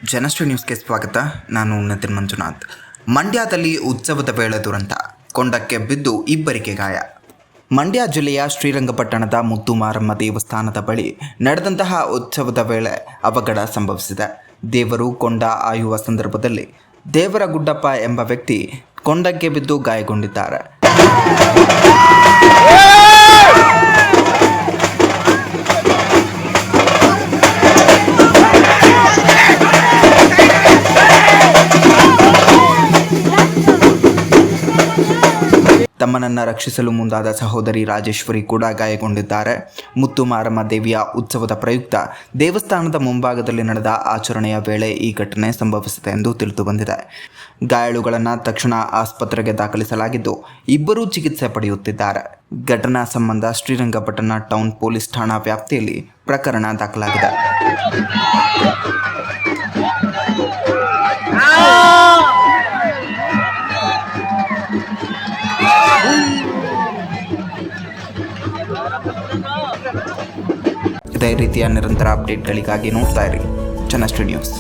ಜನಶ್ರೀ ನ್ಯೂಸ್ಗೆ ಸ್ವಾಗತ. ನಾನು ನಿತಿನ್ ಮಂಜುನಾಥ್. ಮಂಡ್ಯದಲ್ಲಿ ಉತ್ಸವದ ವೇಳೆ ದುರಂತ, ಕೊಂಡಕ್ಕೆ ಬಿದ್ದು ಇಬ್ಬರಿಗೆ ಗಾಯ. ಮಂಡ್ಯ ಜಿಲ್ಲೆಯ ಶ್ರೀರಂಗಪಟ್ಟಣದ ಮುತ್ತು ಮಾರಮ್ಮ ದೇವಸ್ಥಾನದ ಬಳಿ ನಡೆದಂತಹ ಉತ್ಸವದ ವೇಳೆ ಅವಘಡ ಸಂಭವಿಸಿದೆ. ದೇವರು ಕೊಂಡ ಆಯುವ ಸಂದರ್ಭದಲ್ಲಿ ದೇವರ ಗುಡ್ಡಪ್ಪ ಎಂಬ ವ್ಯಕ್ತಿ ಕೊಂಡಕ್ಕೆ ಬಿದ್ದು ಗಾಯಗೊಂಡಿದ್ದಾರೆ. ತಮ್ಮನನ್ನು ರಕ್ಷಿಸಲು ಮುಂದಾದ ಸಹೋದರಿ ರಾಜೇಶ್ವರಿ ಕೂಡ ಗಾಯಗೊಂಡಿದ್ದಾರೆ. ಮುತ್ತು ಮಾರಮ್ಮ ದೇವಿಯ ಉತ್ಸವದ ಪ್ರಯುಕ್ತ ದೇವಸ್ಥಾನದ ಮುಂಭಾಗದಲ್ಲಿ ನಡೆದ ಆಚರಣೆಯ ವೇಳೆ ಈ ಘಟನೆ ಸಂಭವಿಸಿದೆ ಎಂದು ತಿಳಿದು ಬಂದಿದೆ. ಗಾಯಾಳುಗಳನ್ನು ತಕ್ಷಣ ಆಸ್ಪತ್ರೆಗೆ ದಾಖಲಿಸಲಾಗಿದ್ದು ಇಬ್ಬರೂ ಚಿಕಿತ್ಸೆ ಪಡೆಯುತ್ತಿದ್ದಾರೆ. ಘಟನಾ ಸಂಬಂಧ ಶ್ರೀರಂಗಪಟ್ಟಣ ಟೌನ್ ಪೊಲೀಸ್ ಠಾಣಾ ವ್ಯಾಪ್ತಿಯಲ್ಲಿ ಪ್ರಕರಣ ದಾಖಲಾಗಿದೆ. ಇದೇ ರೀತಿಯ ನಿರಂತರ ಅಪ್ಡೇಟ್ಗಳಿಗಾಗಿ ನೋಡ್ತಾ ಇರಿ ಜನಶ್ರೀ ನ್ಯೂಸ್.